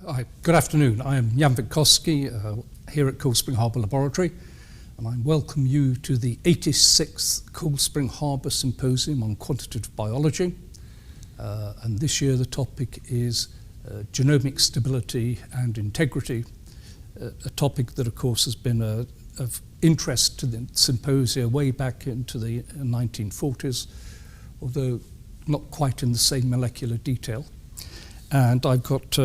Hi, good afternoon. I am Jan Witkowski here at Cold Spring Harbor Laboratory, and I welcome you to the 86th Cold Spring Harbor Symposium on Quantitative Biology. And this year the topic is genomic stability and integrity, a topic that of course has been of interest to the symposia way back into the 1940s, although not quite in the same molecular detail. And I've got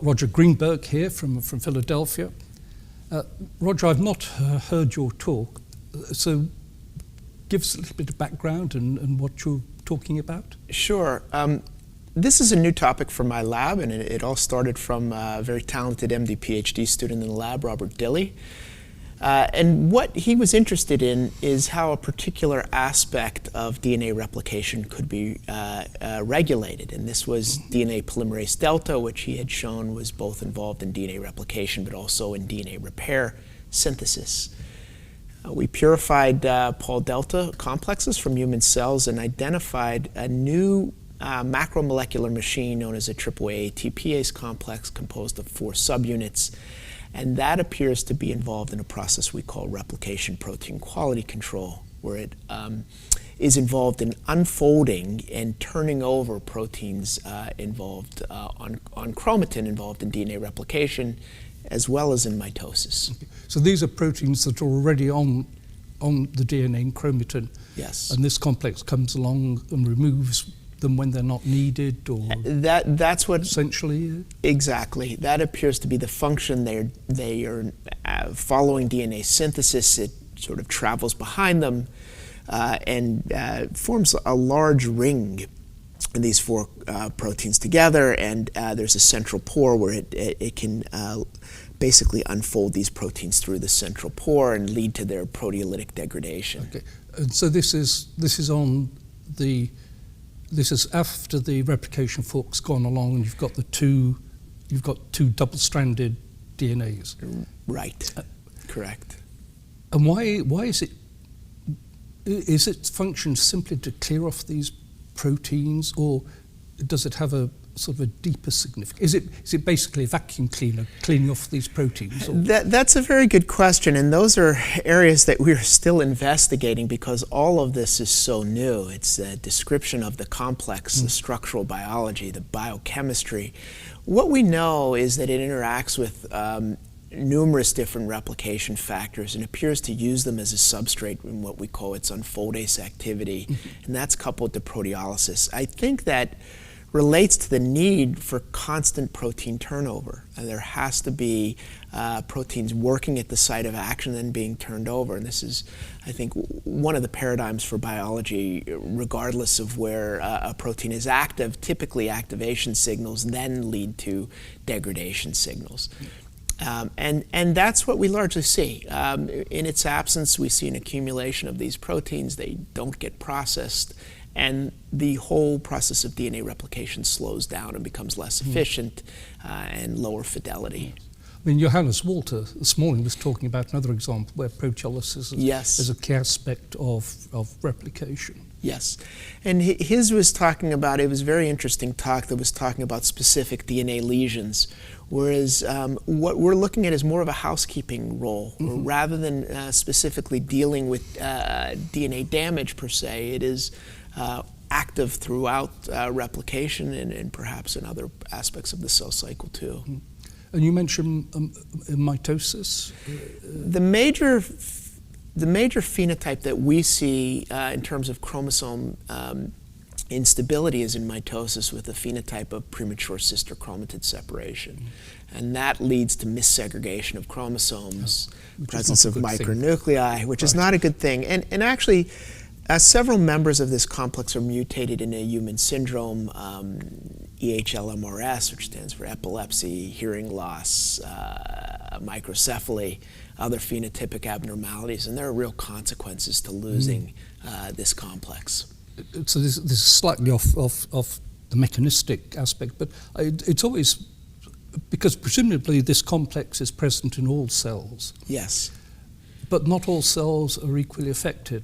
Roger Greenberg here from Philadelphia. Roger, I've not heard your talk, so give us a little bit of background and what you're talking about. Sure. This is a new topic for my lab, and it all started from a very talented MD PhD student in the lab, Robert Dilley. And what he was interested in is how a particular aspect of DNA replication could be regulated. And this was DNA polymerase delta, which he had shown was both involved in DNA replication but also in DNA repair synthesis. We purified Pol delta complexes from human cells and identified a new macromolecular machine known as a AAA ATPase complex composed of 4 subunits. And that appears to be involved in a process we call replication protein quality control, where it is involved in unfolding and turning over proteins involved on chromatin involved in DNA replication, as well as in mitosis. Okay. So these are proteins that are already on the DNA and chromatin. Yes. And this complex comes along and removes them when they're not needed, or that's what essentially exactly that appears to be the function. They are following DNA synthesis. It sort of travels behind them and forms a large ring in these 4 proteins together, and there's a central pore where it can basically unfold these proteins through the central pore and lead to their proteolytic degradation. Okay. And so this is after the replication fork's gone along, and you've got two double-stranded DNAs. Right. Correct. And why is its function simply to clear off these proteins, or does it have a sort of a deeper significance? Is it basically a vacuum cleaner cleaning off these proteins? That's a very good question, and those are areas that we're still investigating because all of this is so new. It's the description of the complex, the structural biology, the biochemistry. What we know is that it interacts with numerous different replication factors and appears to use them as a substrate in what we call its unfoldase activity, and that's coupled to proteolysis. I think that relates to the need for constant protein turnover. And there has to be proteins working at the site of action and then being turned over. And this is, I think, one of the paradigms for biology, regardless of where a protein is active. Typically, activation signals then lead to degradation signals. And that's what we largely see. In its absence, we see an accumulation of these proteins. They don't get processed, and the whole process of DNA replication slows down and becomes less efficient and lower fidelity. I mean, Johannes Walter this morning was talking about another example where proteolysis is a key aspect of replication. Yes, and his was talking about, it was a very interesting talk that was talking about specific DNA lesions, whereas what we're looking at is more of a housekeeping role. Rather than specifically dealing with DNA damage per se, it is active throughout replication and perhaps in other aspects of the cell cycle too. And you mentioned mitosis? The major phenotype that we see in terms of chromosome instability is in mitosis, with a phenotype of premature sister chromatid separation. And that leads to missegregation of chromosomes, presence of micronuclei, which is not a good thing. And actually, several members of this complex are mutated in a human syndrome, EHLMRS, which stands for epilepsy, hearing loss, microcephaly, other phenotypic abnormalities, and there are real consequences to losing this complex. So this is slightly off the mechanistic aspect, but it's always, because presumably this complex is present in all cells. Yes. But not all cells are equally affected.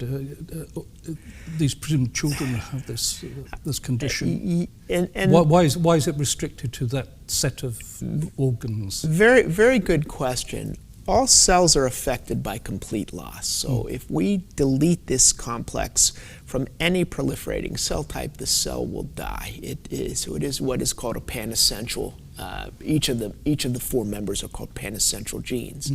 These presumed children have this condition. Why is it restricted to that set of organs? Very, very good question. All cells are affected by complete loss. So if we delete this complex from any proliferating cell type, the cell will die. It is what is called a panessential. Each of the four members are called panessential genes.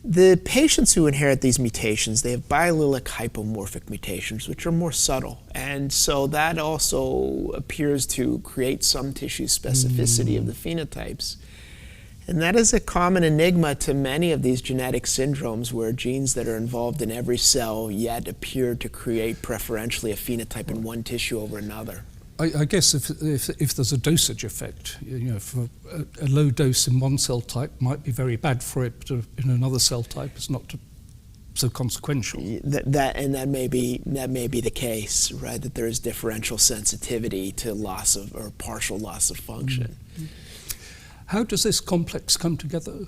The patients who inherit these mutations, they have biallelic hypomorphic mutations, which are more subtle. And so that also appears to create some tissue specificity of the phenotypes. And that is a common enigma to many of these genetic syndromes where genes that are involved in every cell yet appear to create preferentially a phenotype in one tissue over another. I guess if there's a dosage effect, for a low dose in one cell type might be very bad for it, but in another cell type it's not so consequential. That may be the case, right? That there is differential sensitivity to loss of or partial loss of function. How does this complex come together?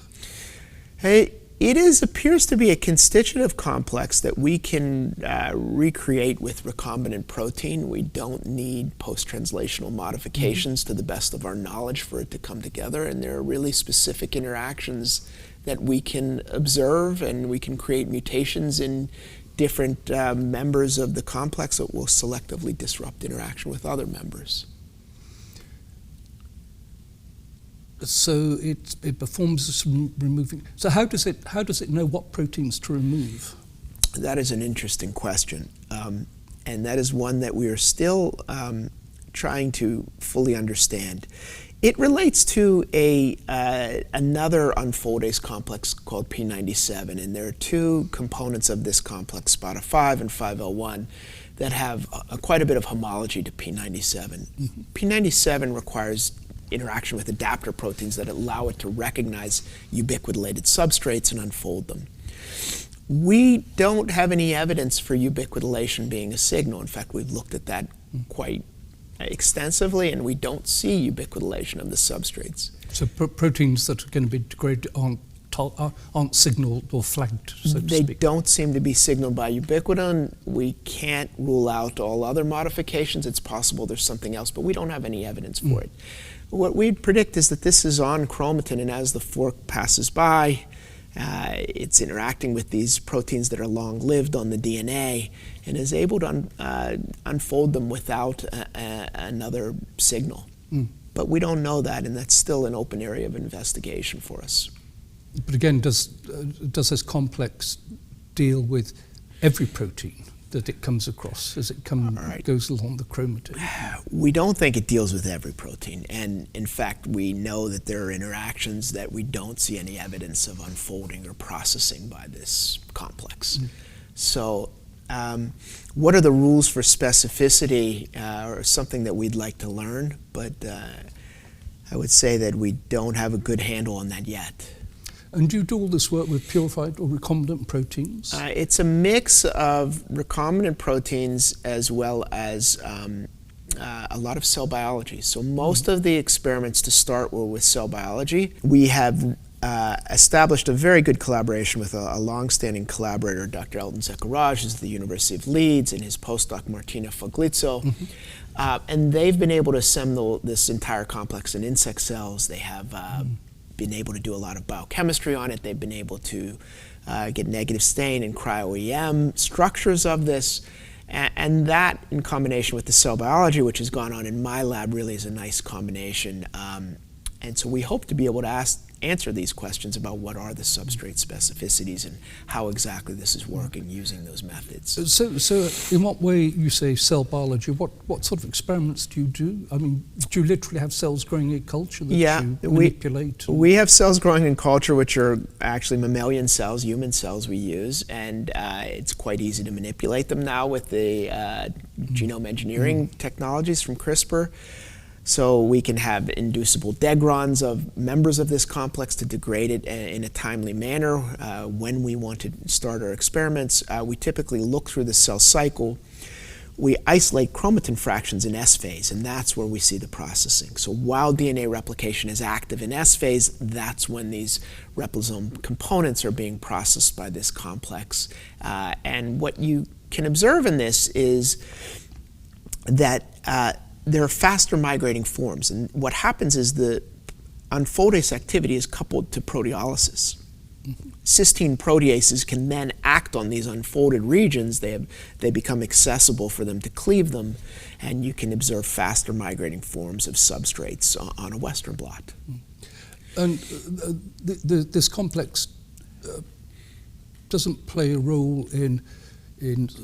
It appears to be a constitutive complex that we can recreate with recombinant protein. We don't need post-translational modifications to the best of our knowledge for it to come together, and there are really specific interactions that we can observe, and we can create mutations in different members of the complex that will selectively disrupt interaction with other members. So it performs this removing. So how does it know what proteins to remove? That is an interesting question, and that is one that we are still trying to fully understand. It relates to another unfoldase complex called P97, and there are two components of this complex, SPADA5 and 5L1, that have quite a bit of homology to P97. P97 requires interaction with adapter proteins that allow it to recognize ubiquitinated substrates and unfold them. We don't have any evidence for ubiquitination being a signal. In fact, we've looked at that quite extensively, and we don't see ubiquitination of the substrates. So proteins that are going to be degraded aren't signaled or flagged, so to They speak? don't seem to be signaled by ubiquitin. We can't rule out all other modifications. It's possible there's something else, but we don't have any evidence for it. What we'd predict is that this is on chromatin, and as the fork passes by, it's interacting with these proteins that are long-lived on the DNA and is able to unfold them without another signal. But we don't know that, and that's still an open area of investigation for us. But again, does this complex deal with every protein that it comes across as it goes along the chromatin? We don't think it deals with every protein, and in fact we know that there are interactions that we don't see any evidence of unfolding or processing by this complex. So what are the rules for specificity or something that we'd like to learn, but I would say that we don't have a good handle on that yet. And do you do all this work with purified or recombinant proteins? It's a mix of recombinant proteins as well as a lot of cell biology. So most of the experiments to start were with cell biology. We have established a very good collaboration with a long-standing collaborator, Dr. Elton Zekaraj, who's at the University of Leeds, and his postdoc, Martina Foglizzo. And they've been able to assemble this entire complex in insect cells. They have been able to do a lot of biochemistry on it. They've been able to get negative stain and cryo-EM structures of this. And that, in combination with the cell biology, which has gone on in my lab, really is a nice combination. And so we hope to be able to answer these questions about what are the substrate specificities and how exactly this is working using those methods. So in what way, you say cell biology, what sort of experiments do you do? I mean, do you literally have cells growing in culture that you manipulate? We have cells growing in culture, which are actually mammalian cells, human cells we use, and it's quite easy to manipulate them now with the genome engineering technologies from CRISPR. So we can have inducible degrons of members of this complex to degrade it in a timely manner when we want to start our experiments. We typically look through the cell cycle. we isolate chromatin fractions in S phase, and that's where we see the processing. So while DNA replication is active in S phase, that's when these replosome components are being processed by this complex. And what you can observe in this is that there are faster migrating forms. And what happens is the unfoldase activity is coupled to proteolysis. Cysteine proteases can then act on these unfolded regions. They become accessible for them to cleave them, and you can observe faster migrating forms of substrates on a Western blot. And this complex doesn't play a role in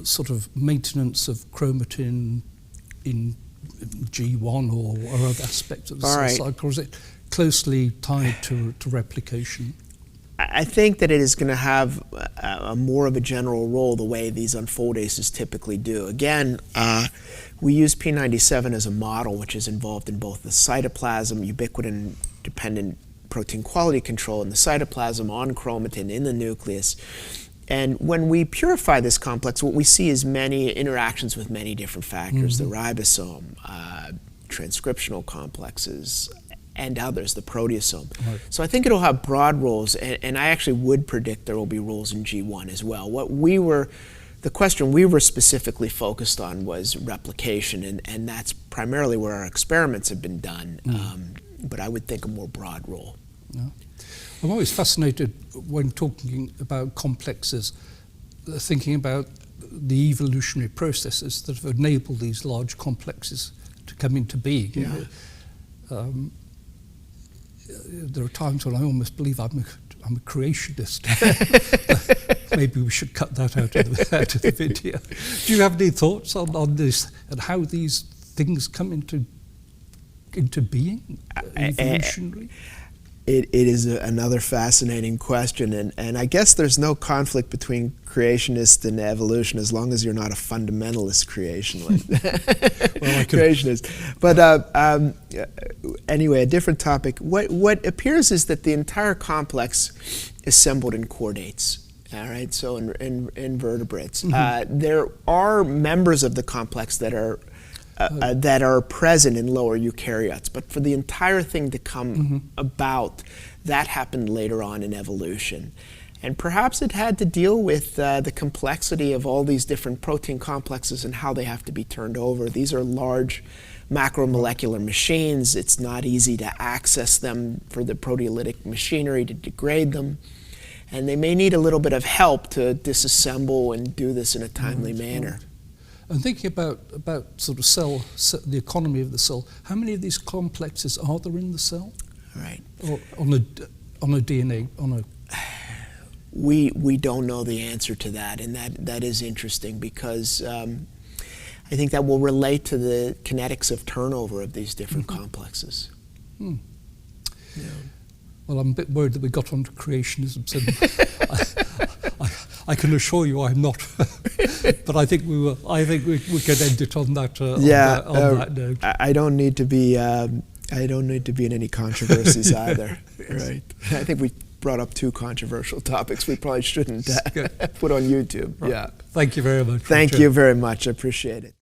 sort of maintenance of chromatin in G1 or other aspects of the cell cycle, or is it closely tied to replication? I think that it is going to have more of a general role the way these unfoldases typically do. Again, we use P97 as a model, which is involved in both the cytoplasm, ubiquitin-dependent protein quality control in the cytoplasm, on chromatin in the nucleus. And when we purify this complex, what we see is many interactions with many different factors, the ribosome, transcriptional complexes, and others, the proteasome. Right. So I think it'll have broad roles, and I actually would predict there will be roles in G1 as well. The question we were specifically focused on was replication, and that's primarily where our experiments have been done, but I would think a more broad role. Yeah. I'm always fascinated when talking about complexes, thinking about the evolutionary processes that have enabled these large complexes to come into being. Yeah. There are times when I almost believe I'm a creationist. Maybe we should cut that out of the video. Do you have any thoughts on this and how these things come into being evolutionarily? It is another fascinating question, and I guess there's no conflict between creationist and evolution as long as you're not a fundamentalist creationist. Creationist. But anyway, a different topic. What appears is that the entire complex is assembled in chordates. All right, so in vertebrates, there are members of the complex that are present in lower eukaryotes, but for the entire thing to come about, that happened later on in evolution. And perhaps it had to deal with the complexity of all these different protein complexes and how they have to be turned over. These are large macromolecular machines. It's not easy to access them for the proteolytic machinery to degrade them. And they may need a little bit of help to disassemble and do this in a timely manner. And thinking about sort of the economy of the cell, how many of these complexes are there in the cell? Right. Or on a DNA, We don't know the answer to that, and that is interesting because I think that will relate to the kinetics of turnover of these different complexes. Yeah. Well, I'm a bit worried that we got onto creationism, so I can assure you I'm not. But I think we can end it on that. That note. I don't need to be. I don't need to be in any controversies either. Right. I think we brought up two controversial topics we probably shouldn't put on YouTube. Right. Yeah. Thank you very much. Thank you very much. I appreciate it.